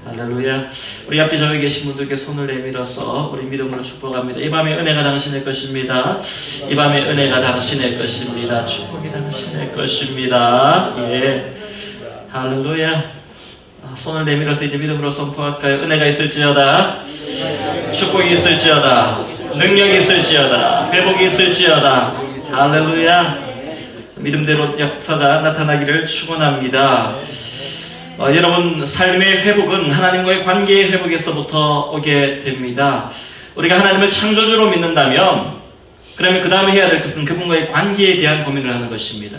할렐루야. 우리 앞뒤 저기 계신 분들께 손을 내밀어서 우리 믿음으로 축복합니다. 이 밤에 은혜가 당신의 것입니다. 이 밤에 은혜가 당신의 것입니다. 축복이 당신의 것입니다. 예. 할렐루야. 손을 내밀어서 이제 믿음으로 선포할까요? 은혜가 있을지어다. 축복이 있을지어다. 능력이 있을지어다. 회복이 있을지어다. 할렐루야. 믿음대로 역사가 나타나기를 축원합니다. 여러분, 삶의 회복은 하나님과의 관계의 회복에서부터 오게 됩니다. 우리가 하나님을 창조주로 믿는다면 그러면 그 다음에 해야 될 것은 그분과의 관계에 대한 고민을 하는 것입니다.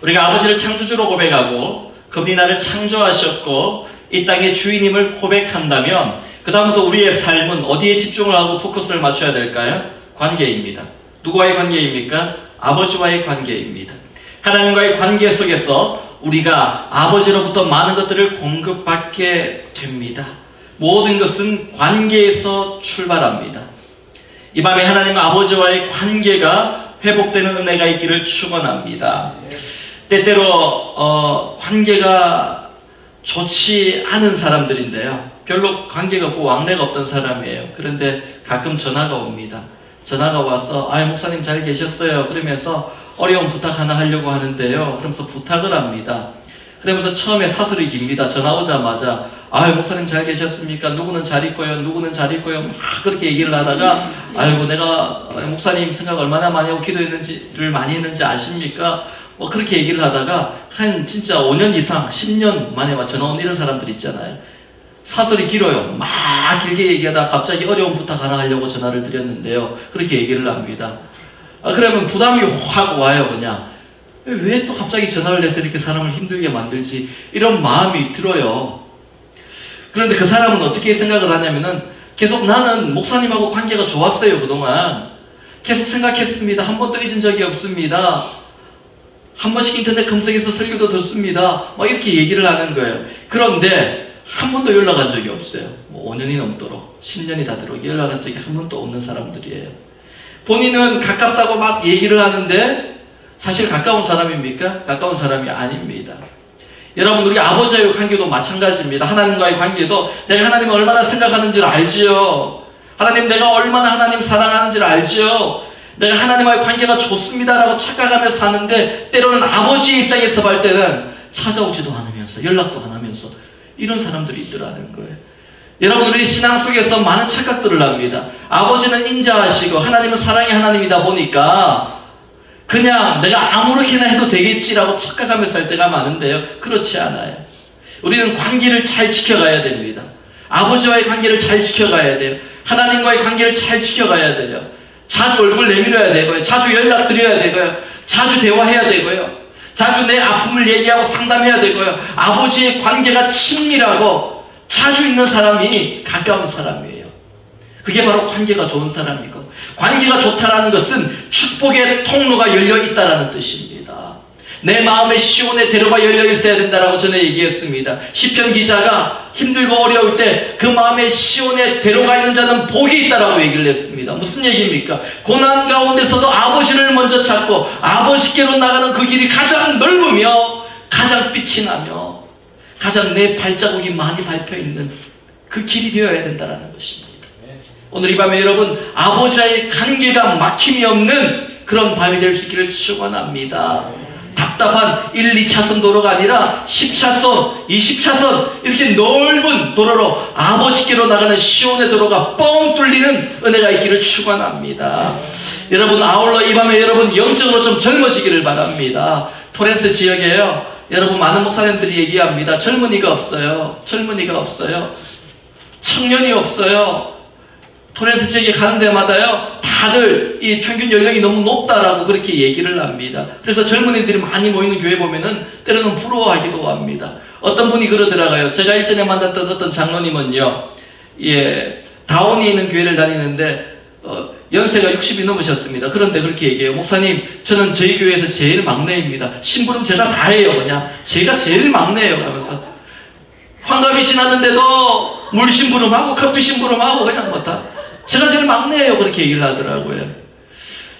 우리가 아버지를 창조주로 고백하고 그분이 나를 창조하셨고 이 땅의 주인임을 고백한다면 그 다음부터 우리의 삶은 어디에 집중을 하고 포커스를 맞춰야 될까요? 관계입니다. 누구와의 관계입니까? 아버지와의 관계입니다. 하나님과의 관계 속에서 우리가 아버지로부터 많은 것들을 공급받게 됩니다. 모든 것은 관계에서 출발합니다. 이 밤에 하나님 아버지와의 관계가 회복되는 은혜가 있기를 축원합니다. 때때로 관계가 좋지 않은 사람들인데요. 별로 관계가 없고 왕래가 없던 사람이에요. 그런데 가끔 전화가 옵니다. 전화가 와서 목사님 잘 계셨어요. 그러면서 어려운 부탁 하나 하려고 하는데요. 그러면서 부탁을 합니다. 그러면서 처음에 사설이 깁니다. 전화 오자마자 목사님 잘 계셨습니까? 누구는 잘 있고요. 누구는 잘 있고요. 막 그렇게 얘기를 하다가 내가 목사님 생각 얼마나 많이 하고 기도했는지를 많이 했는지 아십니까? 그렇게 얘기를 하다가 한 진짜 5년 이상 10년 만에 전화 온 이런 사람들 있잖아요. 사설이 길어요. 막 길게 얘기하다가 갑자기 어려운 부탁 하나 하려고 전화를 드렸는데요. 그렇게 얘기를 합니다. 그러면 부담이 확 와요. 그냥 왜 또 갑자기 전화를 해서 이렇게 사람을 힘들게 만들지, 이런 마음이 들어요. 그런데 그 사람은 어떻게 생각을 하냐면은 계속 나는 목사님하고 관계가 좋았어요. 그동안 계속 생각했습니다. 한 번도 잊은 적이 없습니다. 한 번씩 인터넷 검색해서 설교도 듣습니다. 이렇게 얘기를 하는 거예요. 그런데 한 번도 연락한 적이 없어요. 5년이 넘도록 10년이 다도록 연락한 적이 한 번도 없는 사람들이에요. 본인은 가깝다고 막 얘기를 하는데 사실 가까운 사람입니까? 가까운 사람이 아닙니다. 여러분, 우리 아버지와의 관계도 마찬가지입니다. 하나님과의 관계도 내가 하나님을 얼마나 생각하는지를 알지요. 하나님, 내가 얼마나 하나님 사랑하는지를 알지요. 내가 하나님과의 관계가 좋습니다라고 착각하면서 사는데 때로는 아버지의 입장에서 볼 때는 찾아오지도 않으면서 연락도 안 하면서 이런 사람들이 있더라는 거예요. 여러분, 우리 신앙 속에서 많은 착각들을 합니다. 아버지는 인자하시고 하나님은 사랑의 하나님이다 보니까 그냥 내가 아무렇게나 해도 되겠지라고 착각하면서 살 때가 많은데요. 그렇지 않아요. 우리는 관계를 잘 지켜가야 됩니다. 아버지와의 관계를 잘 지켜가야 돼요. 하나님과의 관계를 잘 지켜가야 돼요. 자주 얼굴 내밀어야 되고요. 자주 연락드려야 되고요. 자주 대화해야 되고요. 자주 내 아픔을 얘기하고 상담해야 되고요. 아버지의 관계가 친밀하고 자주 있는 사람이 가까운 사람이에요. 그게 바로 관계가 좋은 사람이고, 관계가 좋다라는 것은 축복의 통로가 열려 있다라는 뜻입니다. 내 마음의 시온의 대로가 열려 있어야 된다라고 전에 얘기했습니다. 시편 기자가 힘들고 어려울 때 그 마음의 시온의 대로가 있는 자는 복이 있다라고 얘기를 했습니다. 무슨 얘기입니까? 고난 가운데서도 아버지를 먼저 찾고 아버지께로 나가는 그 길이 가장 넓으며 가장 빛이 나며 가장 내 발자국이 많이 밟혀있는 그 길이 되어야 된다는 것입니다. 오늘 이 밤에 여러분, 아버지와의 관계가 막힘이 없는 그런 밤이 될 수 있기를 축원합니다. 답답한 1, 2차선 도로가 아니라 10차선, 20차선 이렇게 넓은 도로로 아버지께로 나가는 시온의 도로가 뻥 뚫리는 은혜가 있기를 축원합니다. 여러분, 아울러 이 밤에 여러분 영적으로 좀 젊어지기를 바랍니다. 토렌스 지역에요, 여러분 많은 목사님들이 얘기합니다. 젊은이가 없어요. 젊은이가 없어요. 청년이 없어요. 토렌스 지역에 가는 데마다요, 다들 이 평균 연령이 너무 높다라고 그렇게 얘기를 합니다. 그래서 젊은이들이 많이 모이는 교회 보면은 때로는 부러워하기도 합니다. 어떤 분이 그러더라고요. 제가 일전에 만났던 어떤 장로님은요, 다운에 있는 교회를 다니는데 연세가 60이 넘으셨습니다. 그런데 그렇게 얘기해요. 목사님, 저는 저희 교회에서 제일 막내입니다. 심부름 제가 다 해요. 그냥 제가 제일 막내예요. 그러면서 환갑이 지났는데도 물 심부름하고 커피 심부름하고 그냥 다 제가 제일 막내예요. 그렇게 얘기를 하더라고요.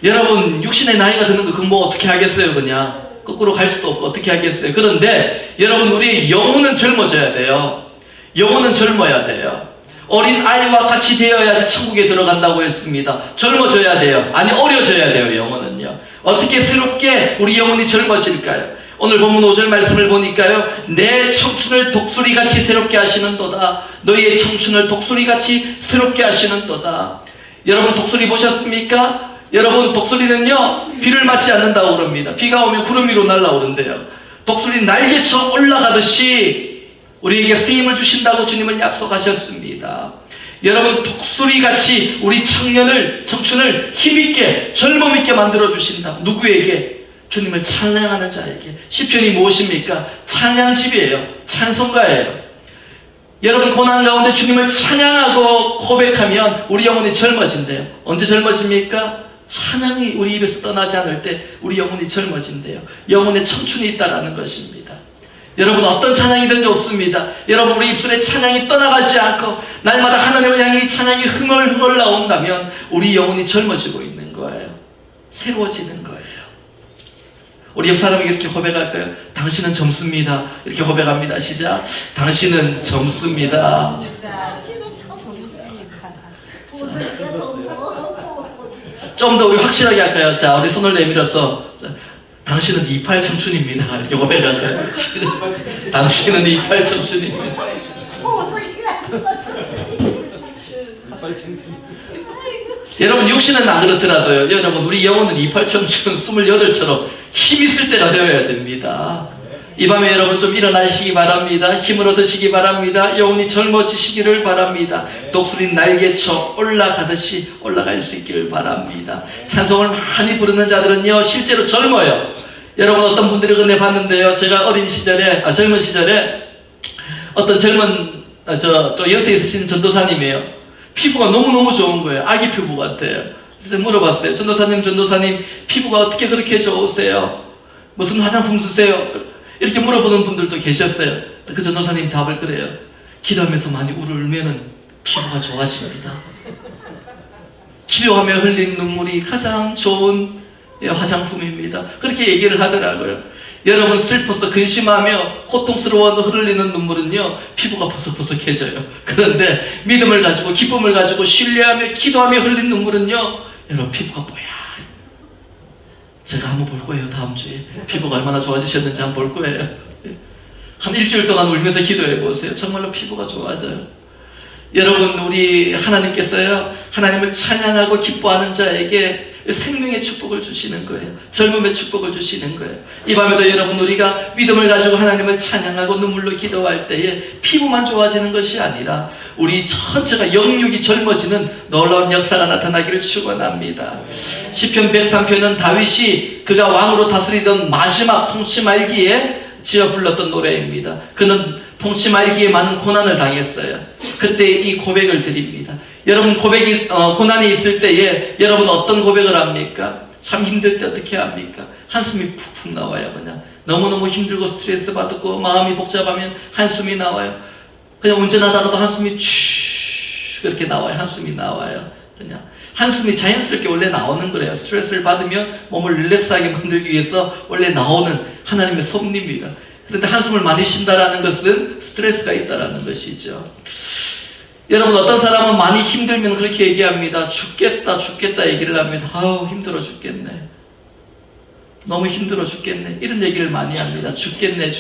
여러분, 육신의 나이가 드는 거 그건 뭐 어떻게 하겠어요. 그냥 거꾸로 갈 수도 없고 어떻게 하겠어요. 그런데 여러분, 우리 영혼은 젊어져야 돼요. 영혼은 젊어야 돼요. 어린 아이와 같이 되어야지 천국에 들어간다고 했습니다. 젊어져야 돼요. 아니, 어려져야 돼요, 영혼은요. 어떻게 새롭게 우리 영혼이 젊어질까요? 오늘 본문 5절 말씀을 보니까요. 내 청춘을 독수리같이 새롭게 하시는도다. 너희의 청춘을 독수리같이 새롭게 하시는도다. 여러분, 독수리 보셨습니까? 여러분, 독수리는요, 비를 맞지 않는다고 그럽니다. 비가 오면 구름 위로 날아오른대요. 독수리 날개쳐 올라가듯이 우리에게 쓰임을 주신다고 주님은 약속하셨습니다. 여러분, 독수리같이 우리 청춘을 힘있게, 젊음있게 만들어주신다. 누구에게? 주님을 찬양하는 자에게. 시편이 무엇입니까? 찬양집이에요. 찬송가예요. 여러분, 고난 가운데 주님을 찬양하고 고백하면 우리 영혼이 젊어진대요. 언제 젊어집니까? 찬양이 우리 입에서 떠나지 않을 때 우리 영혼이 젊어진대요. 영혼에 청춘이 있다라는 것입니다. 여러분, 어떤 찬양이든 좋습니다. 여러분, 우리 입술에 찬양이 떠나가지 않고 날마다 하나님을 향해 이 찬양이 흥얼흥얼 나온다면 우리 영혼이 젊어지고 있는 거예요. 새로워지는 거예요. 우리 옆 사람에게 이렇게 고백할까요? 당신은 젊습니다. 이렇게 고백합니다. 시작. 당신은 젊습니다. 좀 더 우리 확실하게 할까요? 자, 우리 손을 내밀어서, 자, 당신은 28 청춘입니다. 이렇게 고백할까요? 당신은 28 청춘입니다. 여러분, 육신은 안 그렇더라도요. 여러분, 우리 영혼은 28 청춘 28처럼 힘 있을 때가 되어야 됩니다. 이 밤에 여러분 좀 일어나시기 바랍니다. 힘을 얻으시기 바랍니다. 영혼이 젊어지시기를 바랍니다. 독수리 날개쳐 올라가듯이 올라갈 수 있기를 바랍니다. 찬송을 많이 부르는 자들은요, 실제로 젊어요. 여러분, 어떤 분들이 은혜 봤는데요. 제가 젊은 시절에 어떤 젊은 저 여수에 있으신 전도사님이에요. 피부가 너무너무 좋은 거예요. 아기 피부 같아요. 그래서 물어봤어요. 전도사님 피부가 어떻게 그렇게 좋으세요? 무슨 화장품 쓰세요? 이렇게 물어보는 분들도 계셨어요. 그 전도사님 답을 그래요. 기도하면서 많이 울면은 피부가 좋아집니다. 기도하며 흘린 눈물이 가장 좋은 화장품입니다. 그렇게 얘기를 하더라고요. 여러분, 슬퍼서 근심하며 고통스러워 흘리는 눈물은요, 피부가 버석버석해져요. 그런데 믿음을 가지고 기쁨을 가지고 신뢰하며 기도하며 흘린 눈물은요, 여러분, 피부가 뽀야. 제가 한번 볼 거예요. 다음 주에 피부가 얼마나 좋아지셨는지 한번 볼 거예요. 한 일주일 동안 울면서 기도해 보세요. 정말로 피부가 좋아져요. 여러분, 우리 하나님께서요, 하나님을 찬양하고 기뻐하는 자에게 생명의 축복을 주시는 거예요. 젊음의 축복을 주시는 거예요. 이 밤에도 여러분, 우리가 믿음을 가지고 하나님을 찬양하고 눈물로 기도할 때에 피부만 좋아지는 것이 아니라 우리 전체가 영육이 젊어지는 놀라운 역사가 나타나기를 축원합니다. 시편 103편은 다윗이 그가 왕으로 다스리던 마지막 통치 말기에 지어 불렀던 노래입니다. 그는 통치 말기에 많은 고난을 당했어요. 그때 이 고백을 드립니다. 여러분, 고난이 있을 때에 여러분 어떤 고백을 합니까? 참 힘들 때 어떻게 합니까? 한숨이 푹푹 나와요. 그냥 너무너무 힘들고 스트레스 받고 마음이 복잡하면 한숨이 나와요. 그냥 운전하다가도 한숨이 쭉 그렇게 나와요. 한숨이 나와요. 그냥 한숨이 자연스럽게 원래 나오는 거래요. 스트레스를 받으면 몸을 릴렉스하게 만들기 위해서 원래 나오는 하나님의 섭리입니다. 그런데 한숨을 많이 쉰다라는 것은 스트레스가 있다라는 것이죠. 여러분, 어떤 사람은 많이 힘들면 그렇게 얘기합니다. 죽겠다 얘기를 합니다. 아우, 힘들어 죽겠네. 너무 힘들어 죽겠네. 이런 얘기를 많이 합니다. 죽겠네.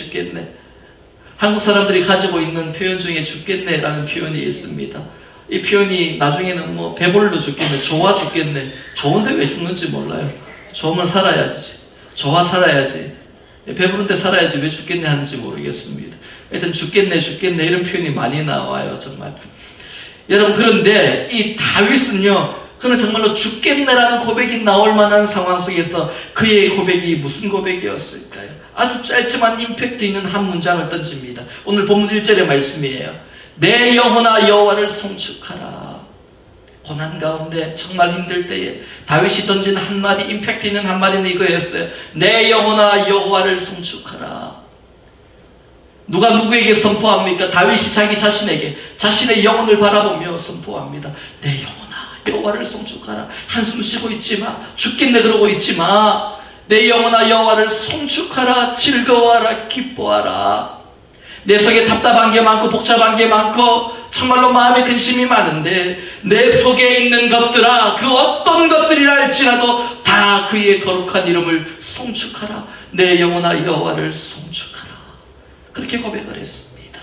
한국 사람들이 가지고 있는 표현 중에 죽겠네라는 표현이 있습니다. 이 표현이 나중에는 뭐 배불러 죽겠네, 좋아 죽겠네. 좋은데 왜 죽는지 몰라요. 좋으면 살아야지. 좋아 살아야지. 배부른데 살아야지 왜 죽겠네 하는지 모르겠습니다. 하여튼 죽겠네 이런 표현이 많이 나와요. 정말. 여러분, 그런데 이 다윗은요, 그는 정말로 죽겠네라는 고백이 나올 만한 상황 속에서 그의 고백이 무슨 고백이었을까요? 아주 짧지만 임팩트 있는 한 문장을 던집니다. 오늘 본문 1절의 말씀이에요. 내 영혼아 여호와를 송축하라. 고난 가운데 정말 힘들 때에 다윗이 던진 한마디, 임팩트 있는 한마디는 이거였어요. 내 영혼아 여호와를 송축하라. 누가 누구에게 선포합니까? 다윗이 자기 자신에게, 자신의 영혼을 바라보며 선포합니다. 내 영혼아 여호와를 송축하라. 한숨 쉬고 있지 마. 죽겠네 그러고 있지 마. 내 영혼아 여호와를 송축하라. 즐거워하라. 기뻐하라. 내 속에 답답한 게 많고 복잡한 게 많고 정말로 마음에 근심이 많은데 내 속에 있는 것들아, 그 어떤 것들이라 할지라도 다 그의 거룩한 이름을 송축하라. 내 영혼아 여호와를 송축하라. 그렇게 고백을 했습니다.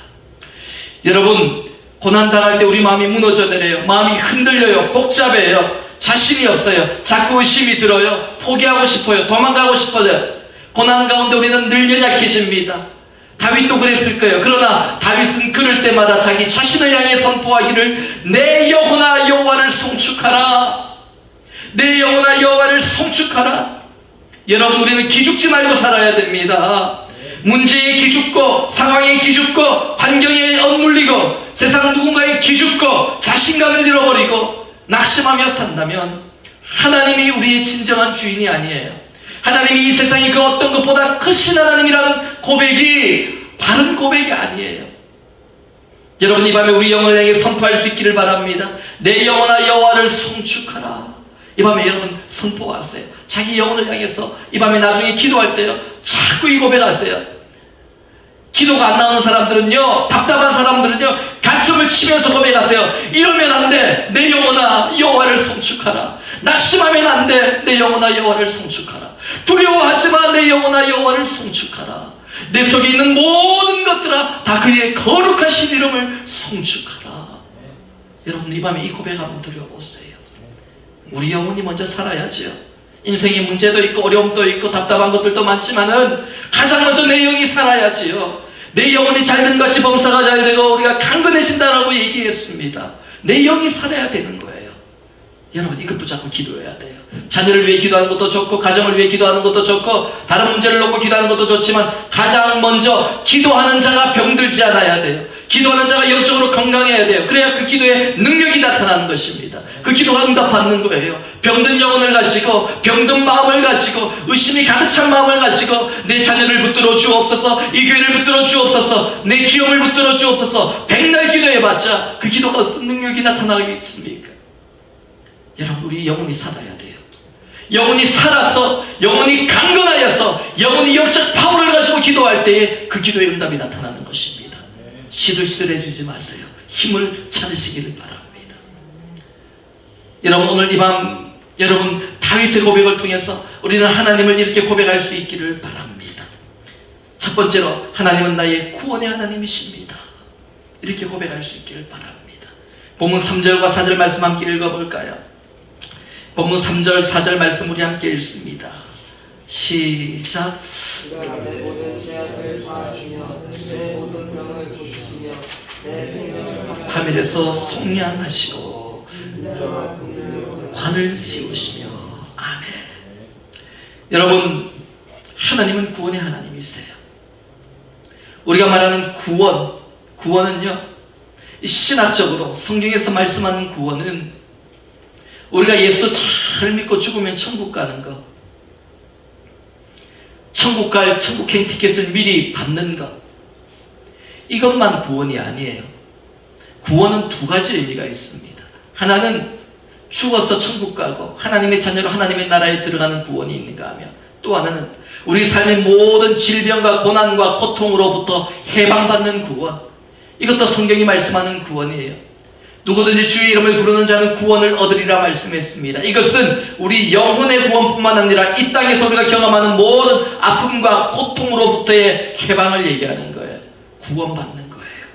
여러분, 고난당할 때 우리 마음이 무너져 내려요. 마음이 흔들려요. 복잡해요. 자신이 없어요. 자꾸 의심이 들어요. 포기하고 싶어요. 도망가고 싶어요. 고난 가운데 우리는 늘 연약해집니다. 다윗도 그랬을 거예요. 그러나 다윗은 그럴 때마다 자기 자신을 향해 선포하기를 내 영혼아 여호와를 송축하라. 내 영혼아 여호와를 송축하라. 여러분, 우리는 기죽지 말고 살아야 됩니다. 문제에 기죽고 상황에 기죽고 환경에 엇물리고 세상 누군가에 기죽고 자신감을 잃어버리고 낙심하며 산다면 하나님이 우리의 진정한 주인이 아니에요. 하나님이 이 세상에 그 어떤 것보다 크신 하나님이라는 고백이 바른 고백이 아니에요. 여러분, 이 밤에 우리 영혼을 향해 선포할 수 있기를 바랍니다. 내 영혼아 여호와를 송축하라. 이 밤에 여러분 선포하세요. 자기 영혼을 향해서 이 밤에 나중에 기도할 때요, 자꾸 이 고백하세요. 기도가 안 나오는 사람들은요, 답답한 사람들은요, 가슴을 치면서 고백하세요. 이러면 안 돼. 내 영혼아 여호와를 송축하라. 낙심하면 안 돼. 내 영혼아 여호와를 송축하라. 두려워하지마. 내 영혼아 여호와를 송축하라. 내 속에 있는 모든 것들아 다 그의 거룩하신 이름을 송축하라. 여러분, 이 밤에 이 고백 한번 드려보세요. 우리 영혼이 먼저 살아야지요. 인생에 문제도 있고 어려움도 있고 답답한 것들도 많지만은 가장 먼저 내 영이 살아야지요. 내 영혼이 잘된 같이 범사가 잘되고 우리가 강건해진다라고 얘기했습니다. 내 영이 살아야 되는 거예요. 여러분, 이것 붙잡고 기도해야 돼요. 자녀를 위해 기도하는 것도 좋고 가정을 위해 기도하는 것도 좋고 다른 문제를 놓고 기도하는 것도 좋지만 가장 먼저 기도하는 자가 병들지 않아야 돼요. 기도하는 자가 영적으로 건강해야 돼요. 그래야 그 기도에 능력이 나타나는 것입니다. 그 기도가 응답받는 거예요. 병든 영혼을 가지고 병든 마음을 가지고 의심이 가득 찬 마음을 가지고 내 자녀를 붙들어 주옵소서, 이 교회를 붙들어 주옵소서, 내 기업을 붙들어 주옵소서 백날 기도해봤자 그 기도가 어떤 능력이 나타나겠습니까? 여러분, 우리 영혼이 살아야 돼요. 영혼이 살아서 영혼이 강건하여서 영혼이 영적 파워를 가지고 기도할 때에 그 기도의 응답이 나타나는 것입니다. 시들시들해지지 마세요. 힘을 찾으시기를 바랍니다. 여러분, 오늘 이 밤 여러분 다윗의 고백을 통해서 우리는 하나님을 이렇게 고백할 수 있기를 바랍니다. 첫 번째로, 하나님은 나의 구원의 하나님이십니다. 이렇게 고백할 수 있기를 바랍니다. 본문 3절과 4절 말씀 함께 읽어볼까요? 본문 3절 4절 말씀 우리 함께 읽습니다. 시작. 내 모든 죄악을 사하시며 내 모든 병을 고치시며 내 생명을 하늘에서 속량하시고 인정한 긍휼을 관을 씌우시며. 아멘. 여러분, 하나님은 구원의 하나님이세요. 우리가 말하는 구원은요, 신학적으로 성경에서 말씀하는 구원은 우리가 예수 잘 믿고 죽으면 천국 가는 것, 천국 갈 천국행 티켓을 미리 받는 것, 이것만 구원이 아니에요. 구원은 두 가지 의미가 있습니다. 하나는 죽어서 천국 가고 하나님의 자녀로 하나님의 나라에 들어가는 구원이 있는가 하면, 또 하나는 우리 삶의 모든 질병과 고난과 고통으로부터 해방받는 구원, 이것도 성경이 말씀하는 구원이에요. 누구든지 주의 이름을 부르는 자는 구원을 얻으리라 말씀했습니다. 이것은 우리 영혼의 구원뿐만 아니라 이 땅에서 우리가 경험하는 모든 아픔과 고통으로부터의 해방을 얘기하는 거예요. 구원받는 거예요.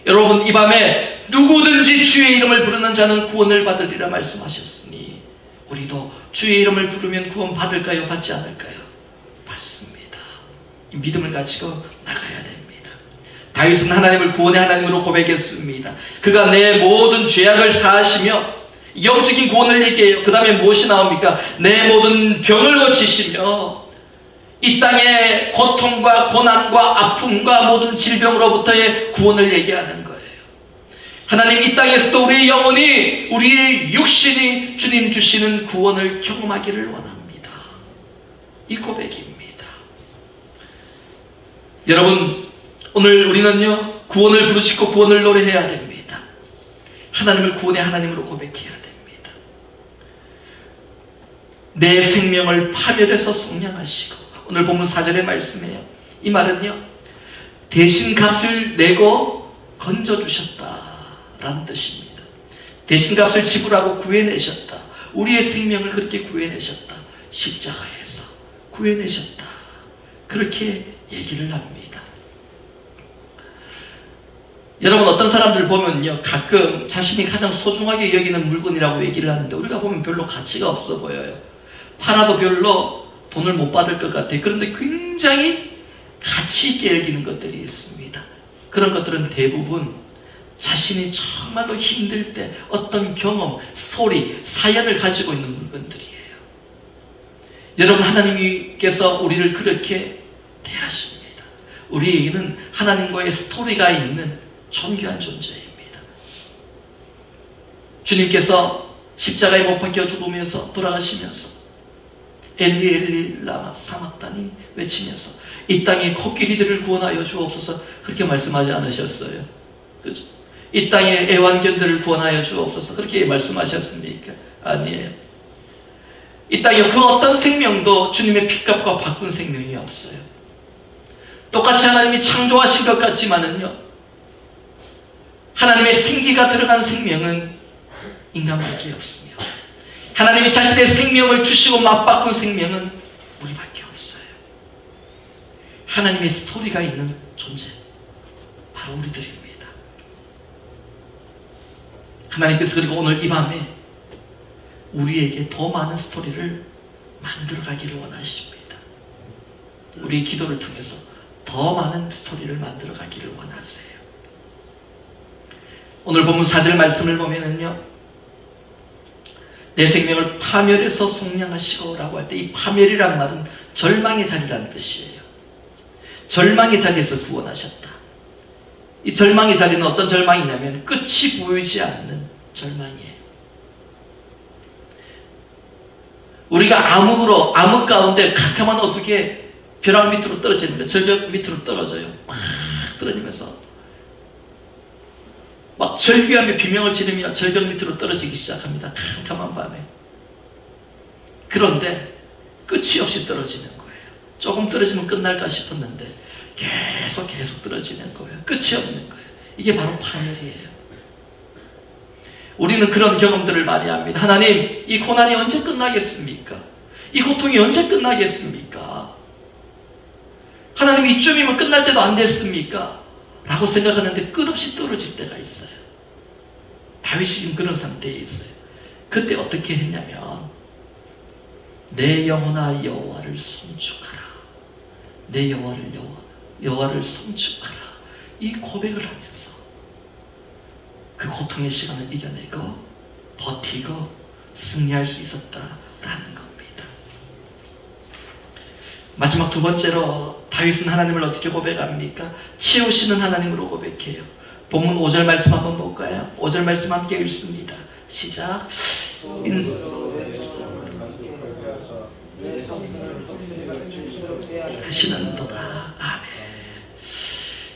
여러분, 이 밤에 누구든지 주의 이름을 부르는 자는 구원을 받으리라 말씀하셨으니 우리도 주의 이름을 부르면 구원 받을까요? 받지 않을까요? 받습니다. 이 믿음을 가지고 나가야 됩니다. 다윗은 하나님을 구원의 하나님으로 고백했습니다. 그가 내 모든 죄악을 사하시며, 영적인 구원을 얘기해요. 그 다음에 무엇이 나옵니까? 내 모든 병을 고치시며, 이 땅의 고통과 고난과 아픔과 모든 질병으로부터의 구원을 얘기하는 거예요. 하나님, 이 땅에서도 우리의 영혼이, 우리의 육신이 주님 주시는 구원을 경험하기를 원합니다. 이 고백입니다. 여러분, 오늘 우리는요, 구원을 부르시고 구원을 노래해야 됩니다. 하나님을 구원의 하나님으로 고백해야 됩니다. 내 생명을 파멸해서 속량하시고, 오늘 본문 4절의 말씀이에요. 이 말은요, 대신 값을 내고 건져주셨다라는 뜻입니다. 대신 값을 지불하고 구해내셨다. 우리의 생명을 그렇게 구해내셨다. 십자가에서 구해내셨다. 그렇게 얘기를 합니다. 여러분, 어떤 사람들 보면요, 가끔 자신이 가장 소중하게 여기는 물건이라고 얘기를 하는데 우리가 보면 별로 가치가 없어 보여요. 팔아도 별로 돈을 못 받을 것 같아요. 그런데 굉장히 가치 있게 여기는 것들이 있습니다. 그런 것들은 대부분 자신이 정말로 힘들 때 어떤 경험, 스토리, 사연을 가지고 있는 물건들이에요. 여러분, 하나님께서 우리를 그렇게 대하십니다. 우리에게는 하나님과의 스토리가 있는 존귀한 존재입니다. 주님께서 십자가에 못 박혀 죽으면서 돌아가시면서 엘리 엘리 라마 사막다니 외치면서 이 땅의 코끼리들을 구원하여 주옵소서 그렇게 말씀하지 않으셨어요? 그죠? 이 땅의 애완견들을 구원하여 주옵소서 그렇게 말씀하셨습니까? 아니에요. 이 땅에 그 어떤 생명도 주님의 핏값과 바꾼 생명이 없어요. 똑같이 하나님이 창조하신 것 같지만은요, 하나님의 생기가 들어간 생명은 인간밖에 없습니다. 하나님이 자신의 생명을 주시고 맞바꾼 생명은 우리밖에 없어요. 하나님의 스토리가 있는 존재, 바로 우리들입니다. 하나님께서 그리고 오늘 이 밤에 우리에게 더 많은 스토리를 만들어가기를 원하십니다. 우리의 기도를 통해서 더 많은 스토리를 만들어가기를 원하세요. 오늘 본문 4절 말씀을 보면은요, 내 생명을 파멸해서 속량하시고 라고 할 때 이 파멸이란 말은 절망의 자리라는 뜻이에요. 절망의 자리에서 구원하셨다. 이 절망의 자리는 어떤 절망이냐면 끝이 보이지 않는 절망이에요. 우리가 암흑 가운데 캄캄한 어둠에 벼락 밑으로 떨어지는 거예요. 절벽 밑으로 떨어져요. 막 떨어지면서 막 절규하며 비명을 지르며 절벽 밑으로 떨어지기 시작합니다. 캄캄한 밤에. 그런데 끝이 없이 떨어지는 거예요. 조금 떨어지면 끝날까 싶었는데 계속 떨어지는 거예요. 끝이 없는 거예요. 이게 바로 파멸이에요. 우리는 그런 경험들을 많이 합니다. 하나님, 이 고난이 언제 끝나겠습니까? 이 고통이 언제 끝나겠습니까? 하나님, 이쯤이면 끝날 때도 안 됐습니까? 라고 생각하는데 끝없이 떨어질 때가 있어요. 다윗이 지금 그런 상태에 있어요. 그때 어떻게 했냐면 내 영혼아 여호와를 송축하라. 내 여호와를 송축하라. 이 고백을 하면서 그 고통의 시간을 이겨내고 버티고 승리할 수 있었다라는 겁니다. 마지막 두 번째로 다윗은 하나님을 어떻게 고백합니까? 채우시는 하나님으로 고백해요. 본문 5절 말씀 한번 볼까요? 5절 말씀 함께 읽습니다. 시작. 하시는도다. 아멘.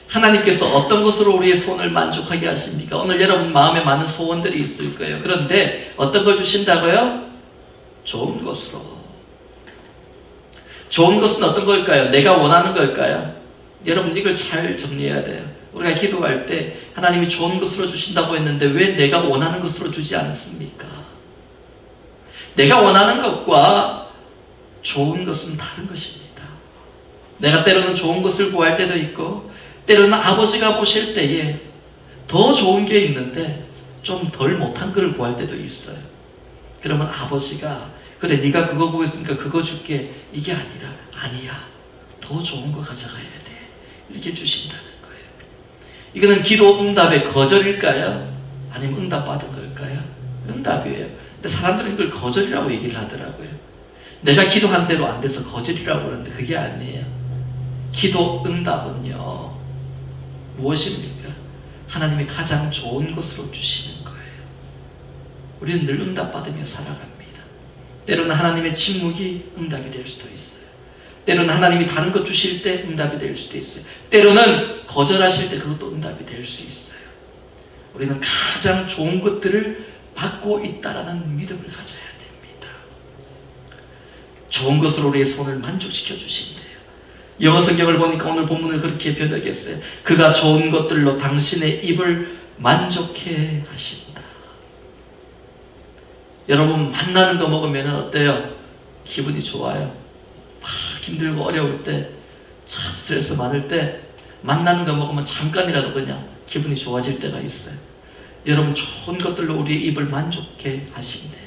하나님께서 어떤 것으로 우리의 소원을 만족하게 하십니까? 오늘 여러분 마음에 많은 소원들이 있을 거예요. 그런데 어떤 걸 주신다고요? 좋은 것으로. 좋은 것은 어떤 걸까요? 내가 원하는 걸까요? 여러분 이걸 잘 정리해야 돼요. 우리가 기도할 때 하나님이 좋은 것으로 주신다고 했는데 왜 내가 원하는 것으로 주지 않습니까? 내가 원하는 것과 좋은 것은 다른 것입니다. 내가 때로는 좋은 것을 구할 때도 있고 때로는 아버지가 보실 때에 더 좋은 게 있는데 좀 덜 못한 걸 구할 때도 있어요. 그러면 아버지가 그래 네가 그거 구했으니까 그거 줄게 이게 아니라 아니야 더 좋은 거 가져가야 돼 이렇게 주신다는 거예요. 이거는 기도 응답의 거절일까요? 아니면 응답 받은 걸까요? 응답이에요. 근데 사람들은 이걸 거절이라고 얘기를 하더라고요. 내가 기도한 대로 안 돼서 거절이라고 그러는데 그게 아니에요. 기도 응답은요 무엇입니까? 하나님이 가장 좋은 것으로 주시는 거예요. 우리는 늘 응답받으며 살아갑니다. 때로는 하나님의 침묵이 응답이 될 수도 있어요. 때로는 하나님이 다른 것 주실 때 응답이 될 수도 있어요. 때로는 거절하실 때 그것도 응답이 될 수 있어요. 우리는 가장 좋은 것들을 받고 있다라는 믿음을 가져야 됩니다. 좋은 것으로 우리의 손을 만족시켜 주신대요. 영어 성경을 보니까 오늘 본문을 그렇게 번역했어요. 그가 좋은 것들로 당신의 입을 만족해 하신다. 여러분, 만나는 거 먹으면 어때요? 기분이 좋아요. 막 힘들고 어려울 때, 참 스트레스 많을 때 만나는 거 먹으면 잠깐이라도 그냥 기분이 좋아질 때가 있어요. 여러분, 좋은 것들로 우리의 입을 만족해 하신대요.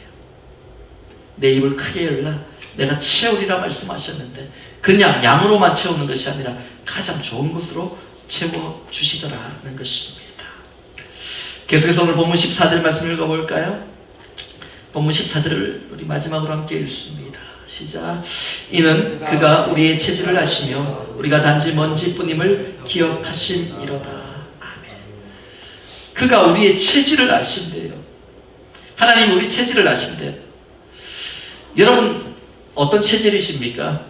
내 입을 크게 열라 내가 채우리라 말씀하셨는데, 그냥 양으로만 채우는 것이 아니라 가장 좋은 것으로 채워주시더라는 것입니다. 계속해서 오늘 본문 14절 말씀 읽어볼까요? 본문 14절을 우리 마지막으로 함께 읽습니다. 시작. 이는 그가 우리의 체질을 아시며 우리가 단지 먼지뿐임을 기억하심이로다. 아멘. 그가 우리의 체질을 아신대요. 하나님 우리 체질을 아신대요. 여러분, 어떤 체질이십니까?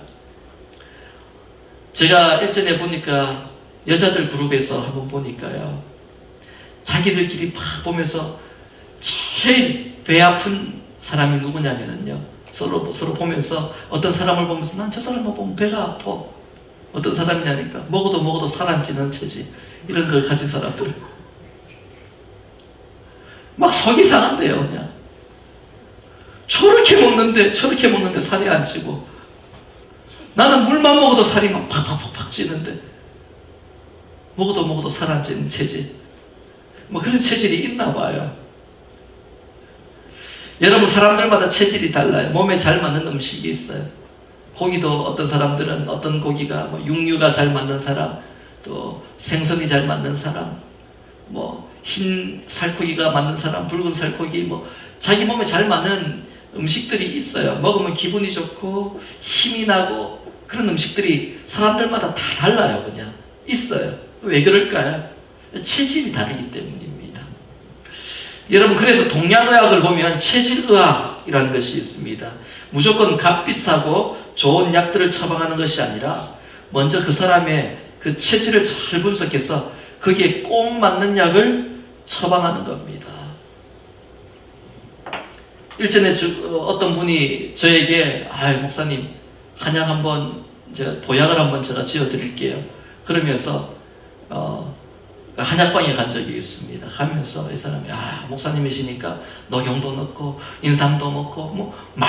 제가 일전에 보니까 여자들 그룹에서 한번 보니까요, 자기들끼리 막 보면서 제일 배 아픈 사람이 누구냐면요, 서로 보면서 어떤 사람을 보면서 난 저 사람만 보면 배가 아파. 어떤 사람이냐니까 먹어도 살 안 찌는 체질, 이런 걸 가진 사람들 막 속이 상한대요. 그냥 저렇게 먹는데 살이 안 찌고, 나는 물만 먹어도 살이 막 팍팍팍 찌는데 먹어도 살 안 찌는 체질, 뭐 그런 체질이 있나 봐요. 여러분, 사람들마다 체질이 달라요. 몸에 잘 맞는 음식이 있어요. 고기도 어떤 사람들은 어떤 고기가 뭐 육류가 잘 맞는 사람, 또 생선이 잘 맞는 사람, 뭐 흰 살코기가 맞는 사람, 붉은 살코기, 뭐 자기 몸에 잘 맞는 음식들이 있어요. 먹으면 기분이 좋고 힘이 나고 그런 음식들이 사람들마다 다 달라요. 그냥 있어요. 왜 그럴까요? 체질이 다르기 때문입니다. 여러분, 그래서 동양의학을 보면 체질의학이라는 것이 있습니다. 무조건 값비싸고 좋은 약들을 처방하는 것이 아니라 먼저 그 사람의 그 체질을 잘 분석해서 거기에 꼭 맞는 약을 처방하는 겁니다. 일전에 어떤 분이 저에게 목사님, 한약 한번, 보약을 한번 제가 지어드릴게요. 그러면서 한약방에 간 적이 있습니다. 가면서 이 사람이 목사님이시니까 녹용도 넣고 인삼도 넣고 뭐 막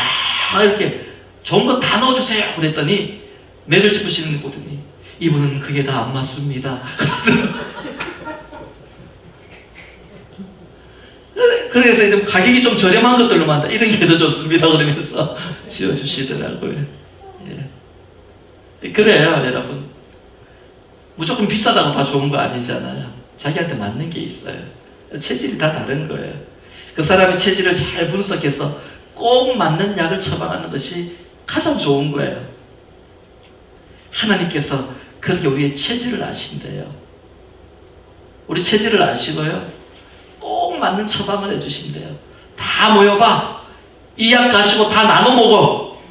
이렇게 좋은 거 다 넣어주세요 그랬더니 맥을 짚으시는 거 보더니 이분은 그게 다 안 맞습니다. 그래서 이제 가격이 좀 저렴한 것들로만 다 이런 게 더 좋습니다 그러면서 지어주시더라고요. 예. 그래요, 여러분. 무조건 비싸다고 다 좋은 거 아니잖아요. 자기한테 맞는 게 있어요. 체질이 다 다른 거예요. 그 사람의 체질을 잘 분석해서 꼭 맞는 약을 처방하는 것이 가장 좋은 거예요. 하나님께서 그렇게 우리의 체질을 아신대요. 우리 체질을 아시고요, 꼭 맞는 처방을 해주신대요. 다 모여봐. 이 약 가지고 다 나눠 먹어.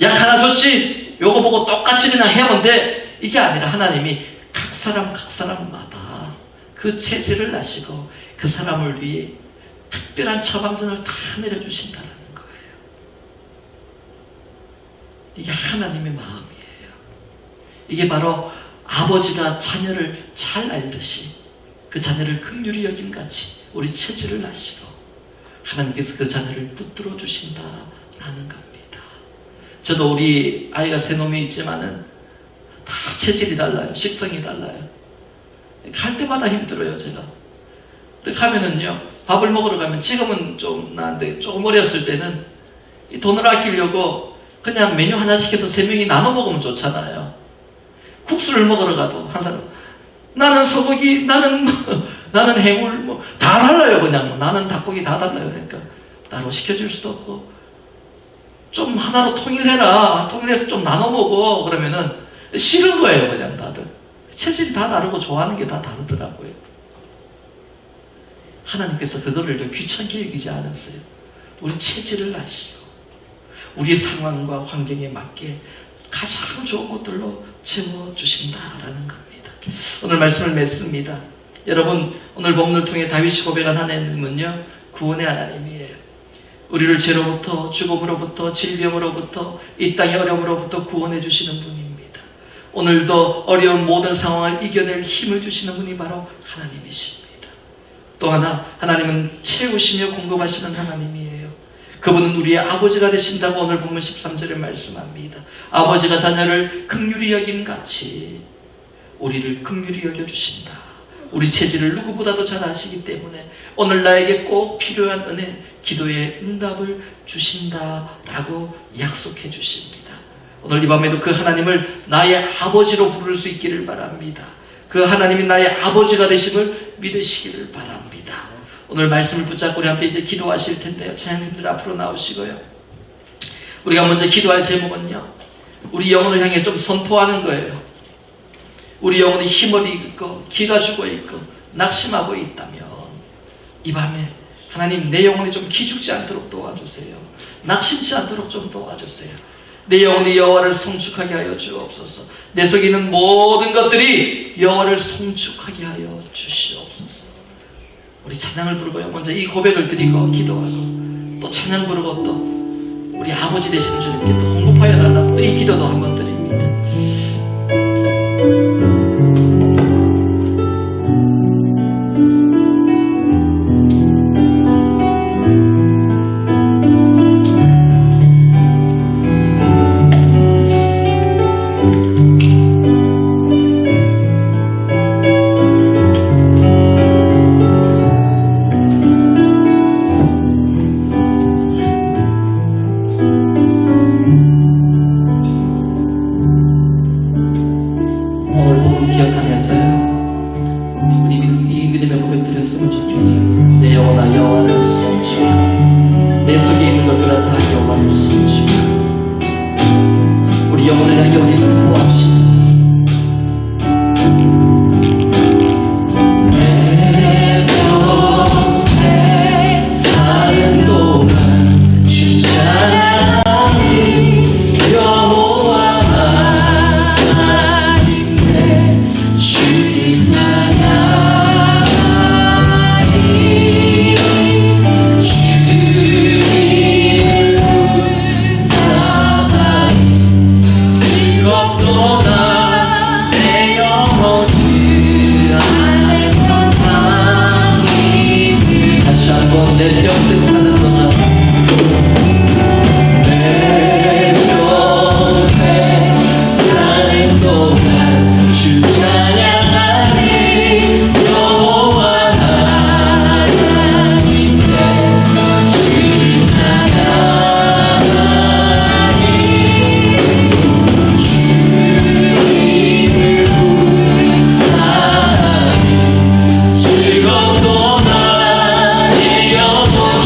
약 하나 줬지? 요거 보고 똑같이 그냥 해야만 돼. 이게 아니라 하나님이 각 사람마다 그 체질을 아시고 그 사람을 위해 특별한 처방전을 다 내려주신다는 거예요. 이게 하나님의 마음이에요. 이게 바로 아버지가 자녀를 잘 알듯이 그 자녀를 긍휼히 여김같이 우리 체질을 아시고 하나님께서 그 자녀를 붙들어 주신다라는 겁니다. 저도 우리 아이가 세 놈이 있지만은 다 체질이 달라요. 식성이 달라요. 갈 때마다 힘들어요, 제가. 가면은요, 밥을 먹으러 가면, 지금은 좀 나은데, 조금 어렸을 때는 이 돈을 아끼려고 그냥 메뉴 하나 시켜서 세 명이 나눠 먹으면 좋잖아요. 국수를 먹으러 가도 한 사람, 나는 소고기, 나는 해물, 뭐, 다 달라요, 그냥. 나는 닭고기 다 달라요. 그러니까, 따로 시켜줄 수도 없고, 좀 하나로 통일해라. 통일해서 좀 나눠 먹어. 그러면은, 싫은 거예요, 그냥 다들. 체질이 다 다르고 좋아하는 게 다 다르더라고요. 하나님께서 그거를 귀찮게 여기지 않았어요. 우리 체질을 아시고 우리 상황과 환경에 맞게 가장 좋은 것들로 채워주신다라는 겁니다. 오늘 말씀을 맺습니다. 여러분, 오늘 본문을 통해 다윗이 고백한 하나님은요, 구원의 하나님이에요. 우리를 죄로부터, 죽음으로부터, 질병으로부터, 이 땅의 어려움으로부터 구원해 주시는 분입니다. 오늘도 어려운 모든 상황을 이겨낼 힘을 주시는 분이 바로 하나님이십니다. 또 하나, 하나님은 채우시며 공급하시는 하나님이에요. 그분은 우리의 아버지가 되신다고 오늘 보면 13절에 말씀합니다. 아버지가 자녀를 긍휼히 여김같이 우리를 긍휼히 여겨주신다. 우리 체질을 누구보다도 잘 아시기 때문에 오늘 나에게 꼭 필요한 은혜, 기도의 응답을 주신다라고 약속해 주십니다. 오늘 이 밤에도 그 하나님을 나의 아버지로 부를 수 있기를 바랍니다. 그 하나님이 나의 아버지가 되심을 믿으시기를 바랍니다. 오늘 말씀을 붙잡고 우리 함께 이제 기도하실 텐데요. 찬양님들 앞으로 나오시고요. 우리가 먼저 기도할 제목은요, 우리 영혼을 향해 좀 선포하는 거예요. 우리 영혼이 힘을 잃고 기가 죽어 있고 낙심하고 있다면 이 밤에 하나님 내 영혼이 좀 기죽지 않도록 도와주세요. 낙심치 않도록 좀 도와주세요. 내 영혼이 여호와를 송축하게 하여 주옵소서. 내 속에 있는 모든 것들이 여호와를 송축하게 하여 주시옵소서. 우리 찬양을 부르고요. 먼저 이 고백을 드리고 기도하고 또 찬양 부르고 또 우리 아버지 되시는 주님께 또 공급하여 달라고 또 이 기도도 한번 드립니다. 즐겁도다 내 영혼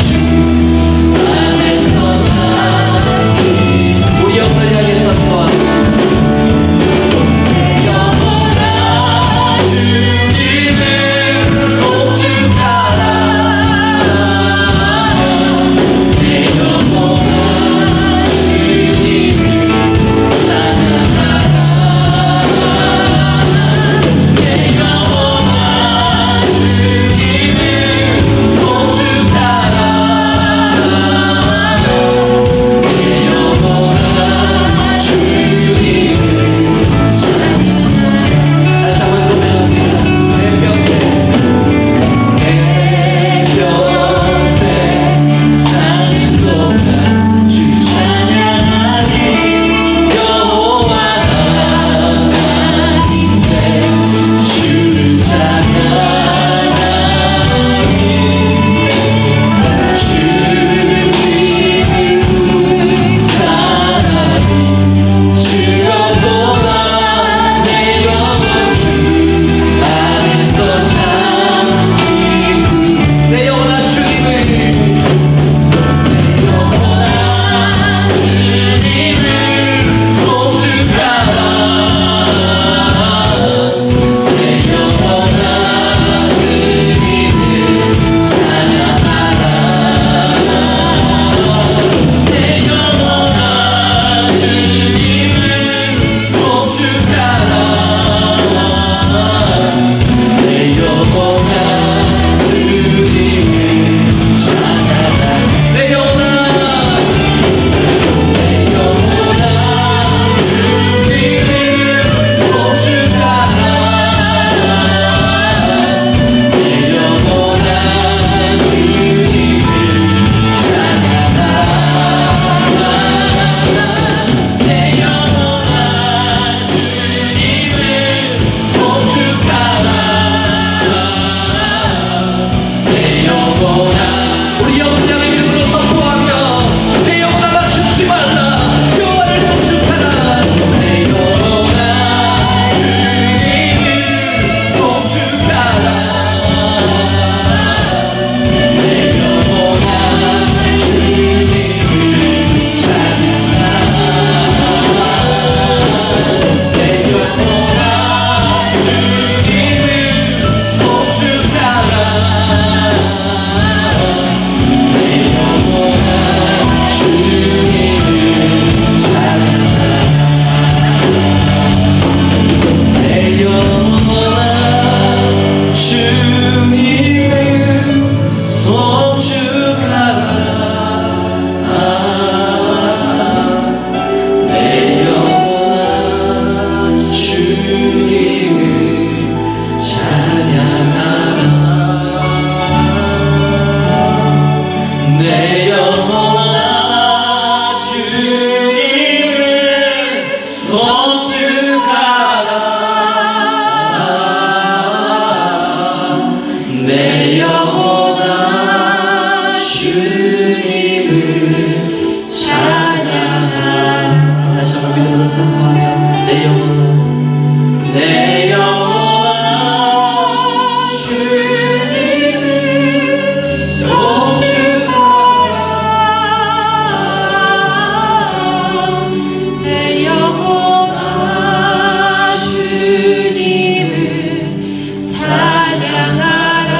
내 영혼아 주님을 찬양하라. 다시 한번 믿음으로 선포하며 내 영혼아 내 영혼아 주님을 송축하라. 내 영혼아 주님을 찬양하라.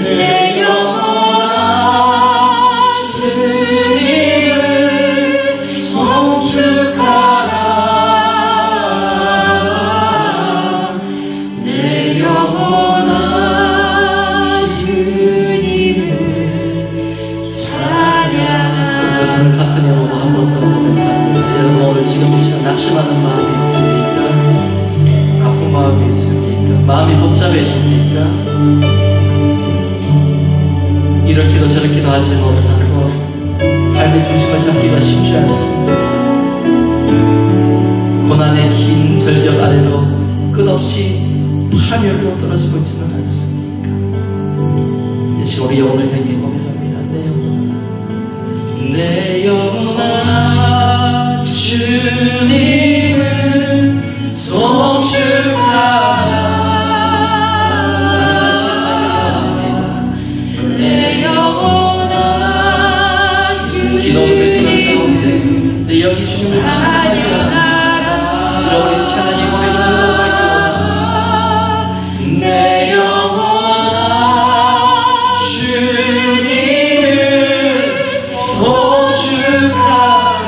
내 영혼아 주님을 송축하라. 내 영혼아 주님을 찬양하라. 그것을 가슴에 오고 한 번 더 고백합니다. 여러분 오늘 지금 이 시간 낙심하는 마음이 있습니까? 아픈 마음이 있습니까? 마음이 복잡해십니까? 이렇게도 저렇게도 하지 못하고 삶의 중심을 잡기가 쉽지 않습니다. 고난의 긴 절벽 아래로 끝없이 파멸로 떨어지고 있지는 않습니까? 이 시간 우리 영혼을 향해 고백합니다. 내 영혼아 주님을 송축하라. 다시 하여합니다. 내 영혼아 긴 어둠의 그늘 가운데 내 영이 주님을 찬양하여 찬양하라. 잃어버린 찬양의 고백을 회복하기 원합니다. 내 영혼아 주님을 송축하라.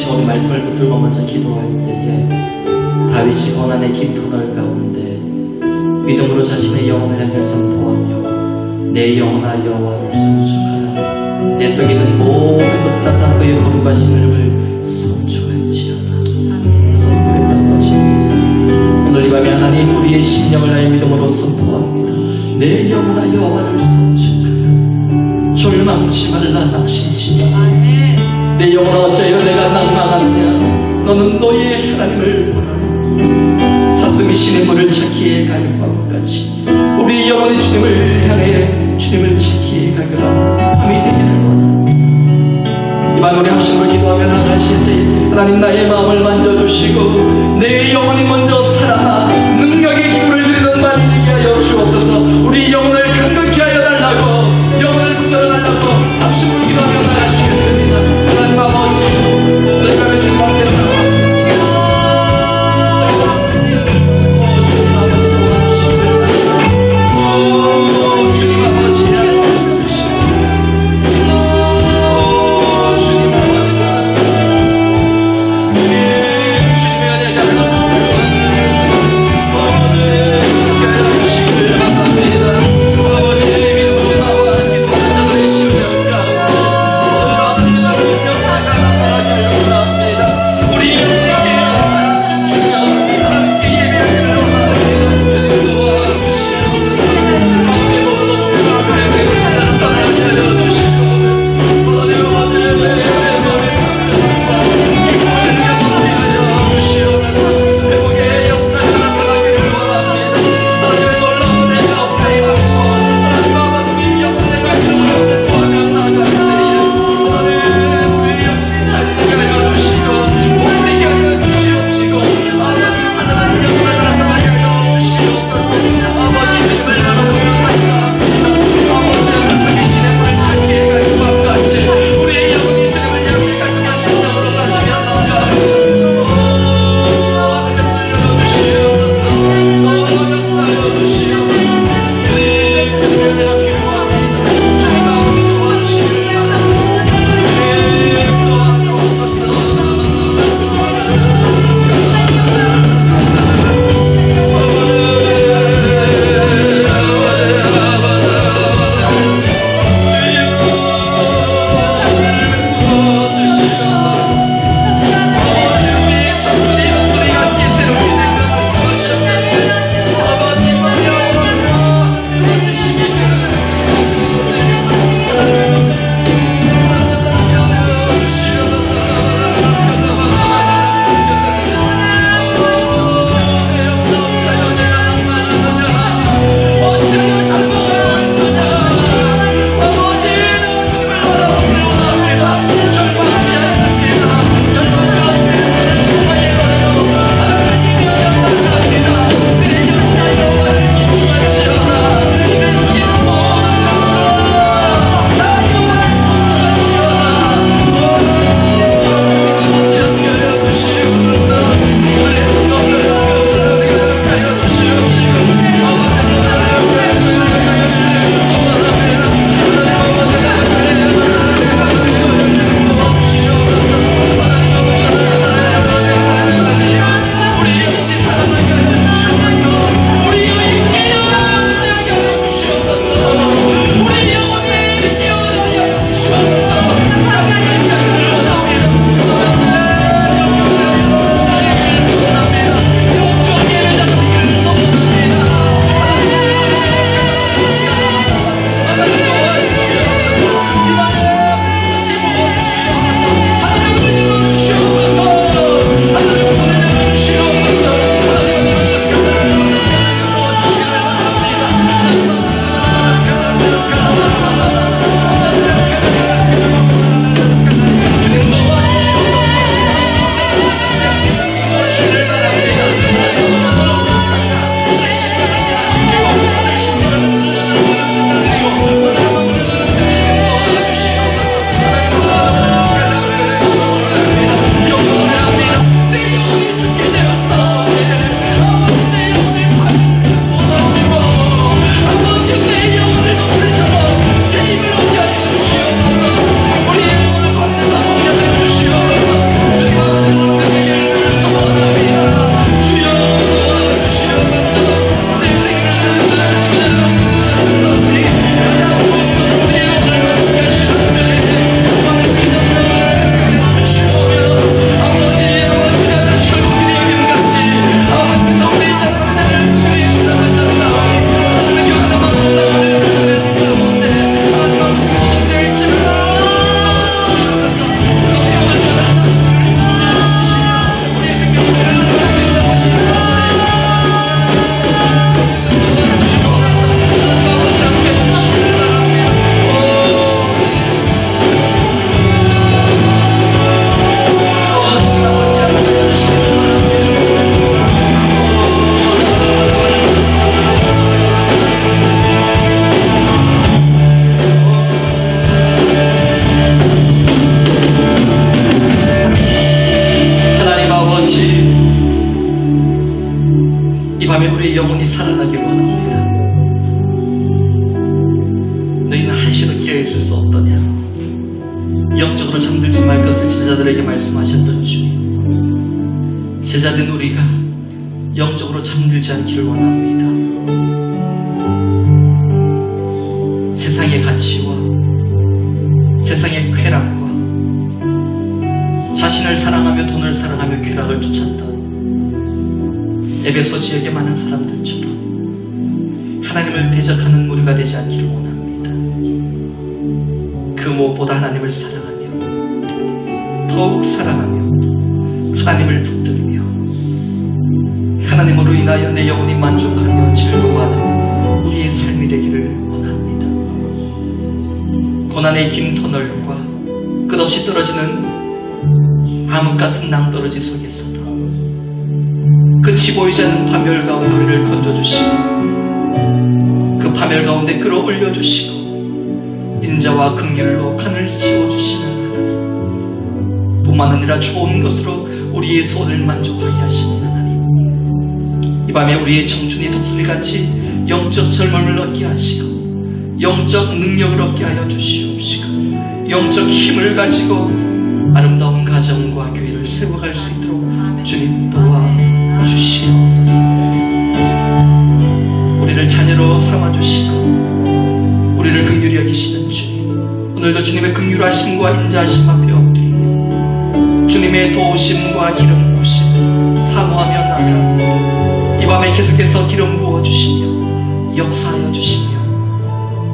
다시 우리 말씀을 붙들고 먼저 기도할 때에 다윗이 고난의 긴 터널 가운데 믿음으로 자신의 영혼을 향해 선포하며 내 영혼아 여호와를 송축하라. 내 속에 있는 모든 것들아 다 그의 거룩하신 이름을 송축할지어다. 선포했던 거죠. 오늘 이 밤에 하나님 우리의 심령을 나의 믿음으로 선포합니다. 내 영혼아 여호와를 송축하라. 절망치 말라 낙심치 말라. 내 영혼아 어찌하여 내가 낭망하느냐. 너는 너의 하나님을 원하라. 사슴이 신의 물을 찾기에 갈망과 같이 우리 영혼이 주님을 향해 주님을 찾기에 갈망하는 밤이 되기를 원합니다. 이밤 우리 합심으로 기도하며 나가실 때 하나님 나의 마음을 만져주시고 내 영혼이 먼저 살아나 능력의 기도를 드리는 말이 되게 하여 주옵소서. 우리 영혼을 강건케 하여 달라고 영혼을 붙들어 달라고 합심으로 기도하며 나가시겠습니다. 하나님 아버지 오늘 밤에 주님 앞에 나와주시길 주님 아버지 주님의 은혜가 이 밤에 우리의 영혼이 살아나길 원합니다. 너희는 한시도 깨어있을 수 없더냐. 영적으로 잠들지 말 것을 제자들에게 말씀하셨던 주님, 제자된 우리가 영적으로 잠들지 않기를 원합니다. 세상의 가치와 세상의 쾌락과 자신을 사랑하며 돈을 사랑하며 쾌락을 쫓았던 에베소 지역의 많은 사람들처럼 하나님을 대적하는 무리가 되지 않기를 원합니다. 그 무엇보다 하나님을 사랑하며 더욱 사랑하며 하나님을 붙들며 하나님으로 인하여 내 영혼이 만족하며 즐거워하는 우리의 삶이 되기를 원합니다. 고난의 긴 터널과 끝없이 떨어지는 암흑 같은 낭떠러지 속에서도 끝이 보이지 않는 파멸 가운데 우리를 건져주시고 그 파멸 가운데 끌어올려주시고 인자와 긍휼로 칸을 씌워주시는 하나님, 뿐만 아니라 좋은 것으로 우리의 소원을 만족하게 하시는 하나님, 이 밤에 우리의 청춘이 독수리같이 영적 젊음을 얻게 하시고 영적 능력을 얻게 하여 주시옵시고 영적 힘을 가지고 아름다운 가정과 교회를 세워갈 수 있도록 주님 도와주시옵소서. 우리를 자녀로 삼아주시고 우리를 긍휼히 여기시는 주님, 오늘도 주님의 긍휼하심과 인자하심 앞에 엎드리며 주님의 도우심과 기름 부으심 사모하며 나아갑니다. 이 밤에 계속해서 기름 부어주시며 역사하여 주시며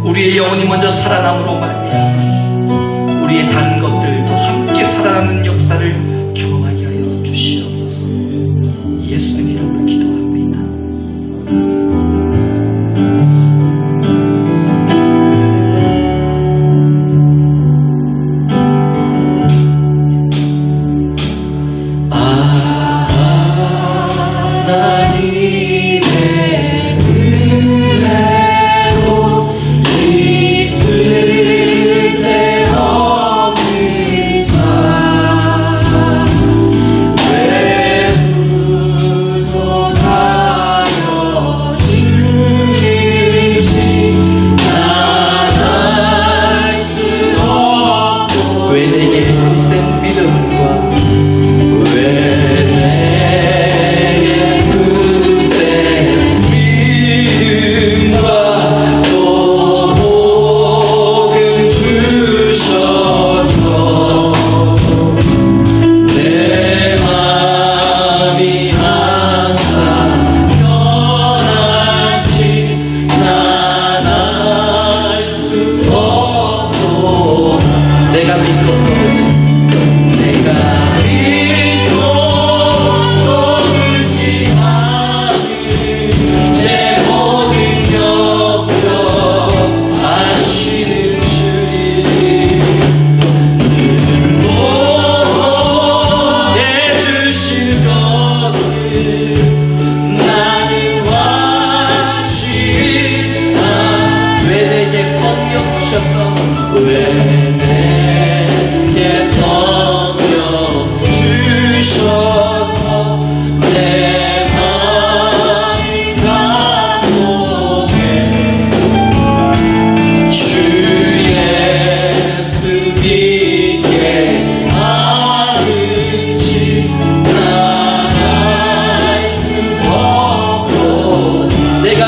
우리의 영혼이 먼저 살아남으로 말미암아 우리의 다른 것들도 함께 살아나는 역사를 경험하게 하여 주시옵소서. 예수님 이름으로 기도합니다. 내가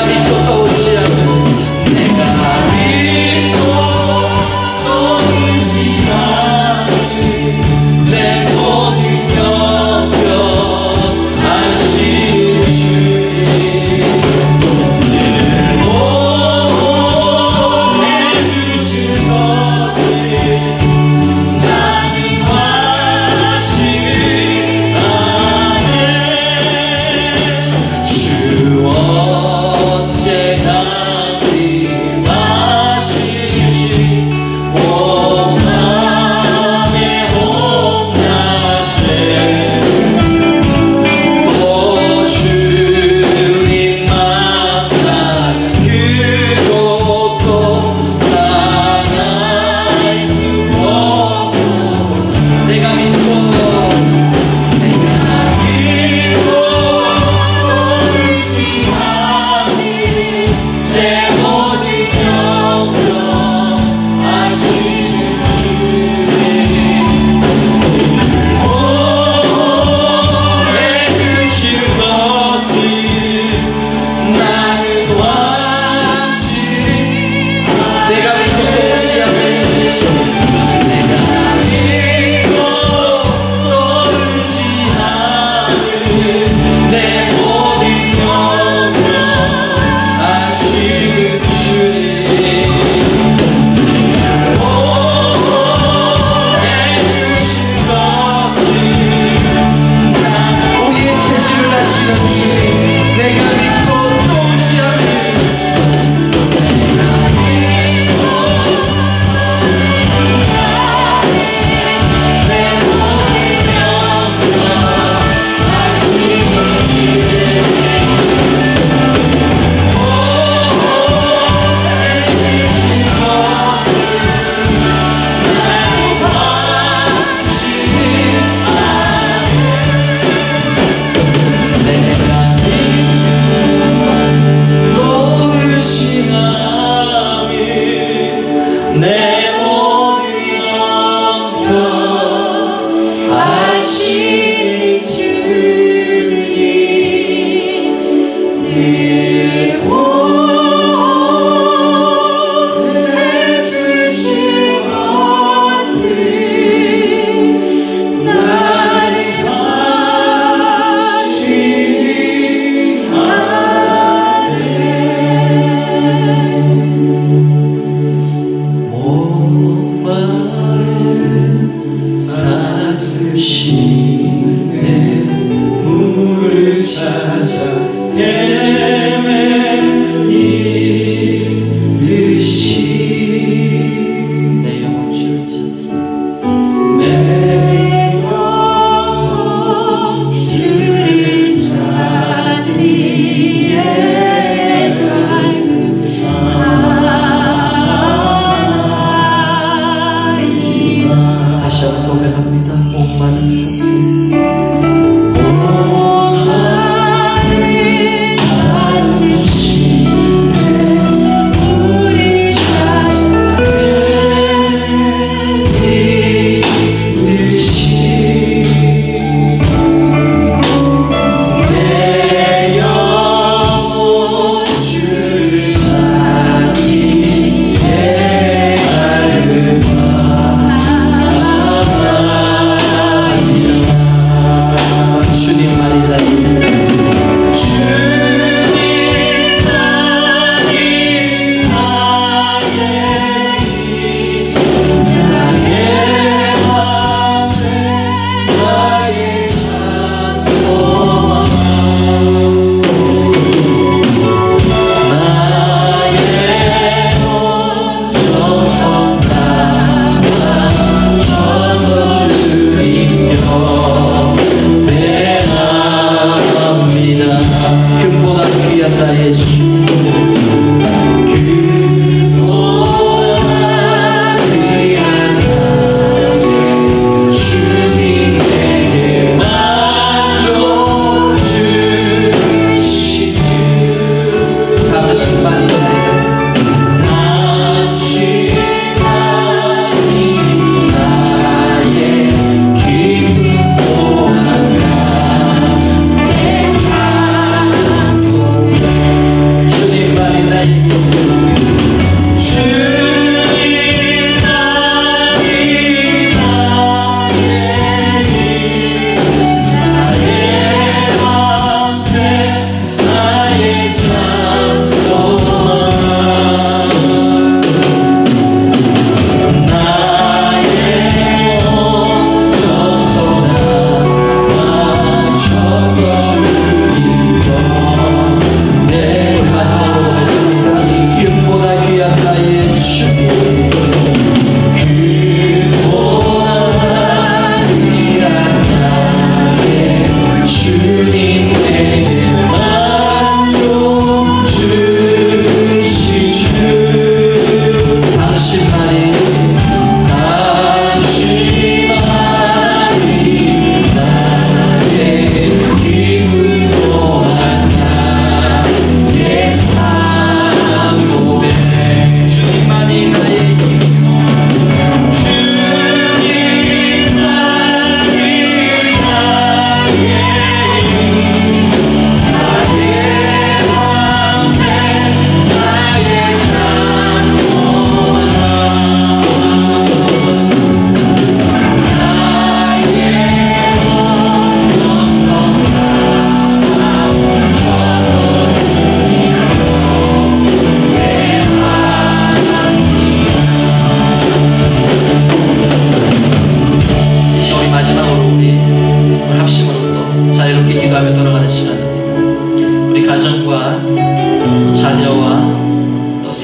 믿고 또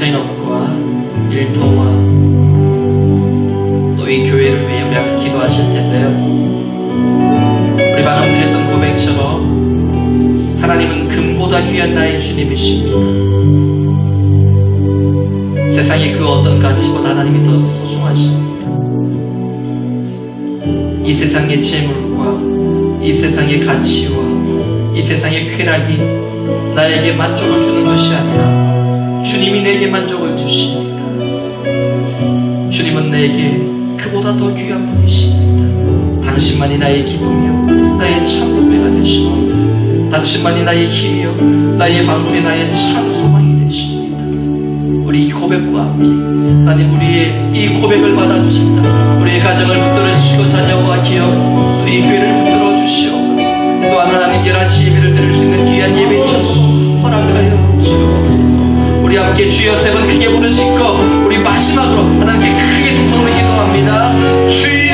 생업과 일터와 또 이 교회를 위해 우리 앞에 기도하실 텐데요. 우리 방금 드렸던 고백처럼 하나님은 금보다 귀한 나의 주님이십니다. 세상의 그 어떤 가치보다 하나님이 더 소중하십니다. 이 세상의 재물과 이 세상의 가치와 이 세상의 쾌락이 나에게 만족을 주는 것이 아니라 주님이 내게 만족을 주십니다. 주님은 내게 그보다 더 귀한 분이십니다. 당신만이 나의 기쁨이요 나의 참 보배가 되시고 당신만이 나의 힘이요 나의 방법이 나의 참 소망이 되십니다. 우리 이 고백과 함께 하나님 우리의 이 고백을 받아주시사 우리의 가정을 붙들어 주시고 자녀와 기업 또 이 교회를 붙들어 주시옵소서. 또한 하나님 11시 예배를 드릴 수 있는 귀한 예배 있어서 허락하여 주옵소서. 우리 함께 주여 세 번 크게 부르짖고 우리 마지막으로 하나님께 크게 두 손으로 기도합니다. 주여